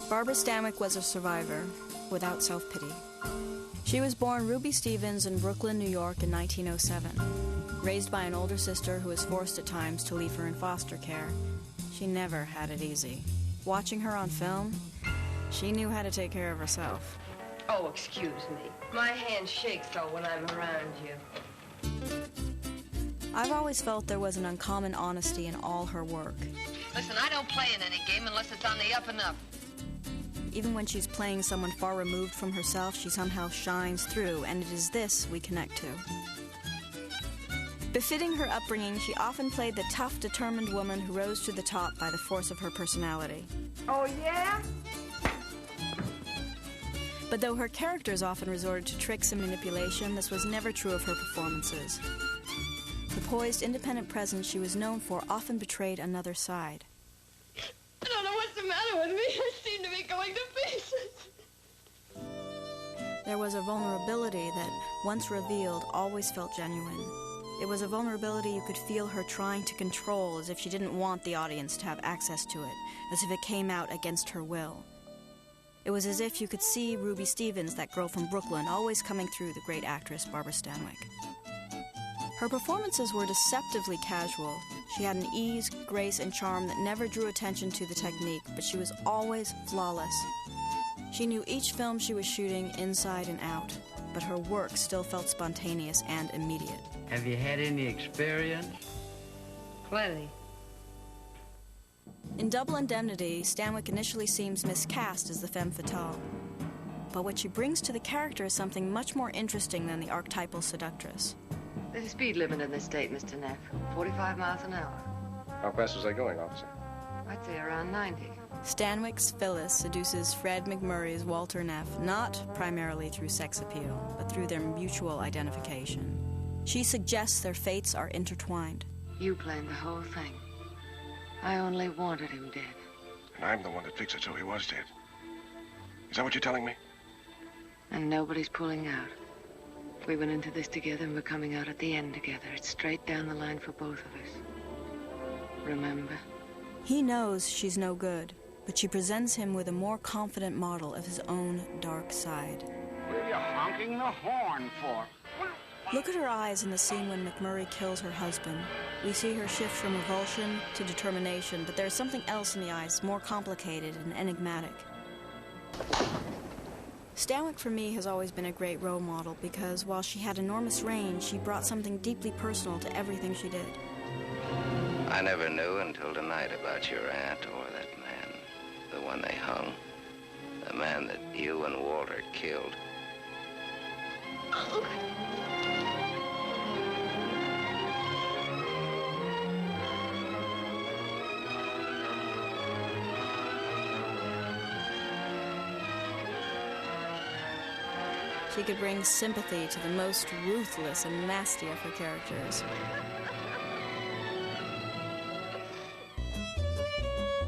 Barbara Stanwyck was a survivor, without self-pity. She was born Ruby Stevens in Brooklyn, New York in 1907. Raised by an older sister who was forced at times to leave her in foster care, she never had it easy. Watching her on film, she knew how to take care of herself. Oh, excuse me. My hand shakes though when I'm around you. I've always felt there was an uncommon honesty in all her work. Listen, I don't play in any game unless it's on the up and up. Even when she's playing someone far removed from herself, she somehow shines through, and it is this we connect to. Befitting her upbringing, she often played the tough, determined woman who rose to the top by the force of her personality. Oh, yeah? But though her characters often resorted to tricks and manipulation, this was never true of her performances. The poised, independent presence she was known for often betrayed another side. I don't know what's the matter with me. I seem to be going to pieces. There was a vulnerability that, once revealed, always felt genuine. It was a vulnerability you could feel her trying to control, as if she didn't want the audience to have access to it, as if it came out against her will. It was as if you could see Ruby Stevens, that girl from Brooklyn, always coming through the great actress Barbara Stanwyck. Her performances were deceptively casual. She had an ease, grace, and charm that never drew attention to the technique, but she was always flawless. She knew each film she was shooting inside and out, but her work still felt spontaneous and immediate. Have you had any experience? Plenty. In Double Indemnity, Stanwyck initially seems miscast as the femme fatale. But what she brings to the character is something much more interesting than the archetypal seductress. There's a speed limit in this state, Mr. Neff. 45 miles an hour. How fast was I going, officer? I'd say around 90. Stanwyck's Phyllis seduces Fred McMurray's Walter Neff, not primarily through sex appeal, but through their mutual identification. She suggests their fates are intertwined. You planned the whole thing. I only wanted him dead. And I'm the one that fixed it so he was dead. Is that what you're telling me? And nobody's pulling out. We went into this together and we're coming out at the end together. It's straight down the line for both of us. Remember? He knows she's no good, but she presents him with a more confident model of his own dark side. What are you honking the horn for? Look at her eyes in the scene when McMurray kills her husband. We see her shift from revulsion to determination, but there's something else in the eyes, more complicated and enigmatic. Stanwyck, for me, has always been a great role model because while she had enormous range, she brought something deeply personal to everything she did. I never knew until tonight about your aunt or that man, the one they hung, the man that you and Walter killed. She could bring sympathy to the most ruthless and nasty of her characters.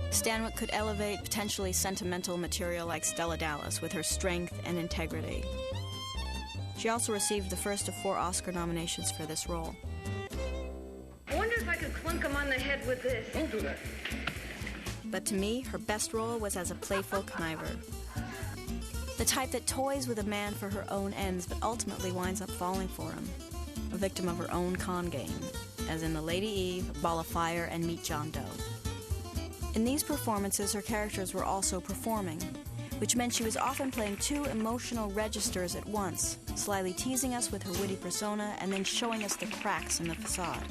Stanwyck could elevate potentially sentimental material like Stella Dallas with her strength and integrity. She also received the first of 4 Oscar nominations for this role. I wonder if I could clunk him on the head with this. Don't do that. But to me, her best role was as a playful conniver. The type that toys with a man for her own ends, but ultimately winds up falling for him. A victim of her own con game, as in The Lady Eve, Ball of Fire, and Meet John Doe. In these performances, her characters were also performing, which meant she was often playing 2 emotional registers at once, slyly teasing us with her witty persona and then showing us the cracks in the facade.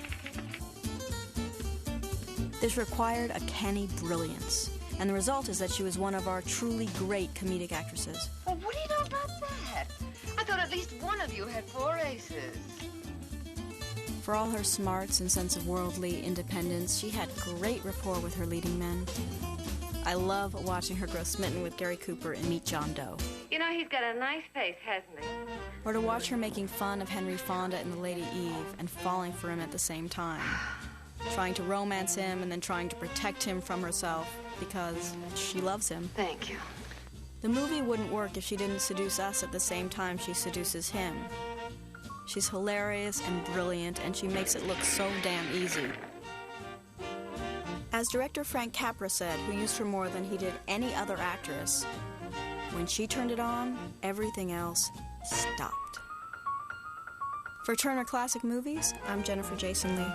This required a canny brilliance, and the result is that she was one of our truly great comedic actresses. Well, what do you know about that? I thought at least one of you had 4 aces. For all her smarts and sense of worldly independence, she had great rapport with her leading men. I love watching her grow smitten with Gary Cooper in Meet John Doe. You know, he's got a nice face, hasn't he? Or to watch her making fun of Henry Fonda in The Lady Eve and falling for him at the same time. Trying to romance him and then trying to protect him from herself because she loves him. Thank you. The movie wouldn't work if she didn't seduce us at the same time she seduces him. She's hilarious and brilliant, and she makes it look so damn easy. As director Frank Capra said, who used her more than he did any other actress, when she turned it on, everything else stopped. For Turner Classic Movies, I'm Jennifer Jason Lee.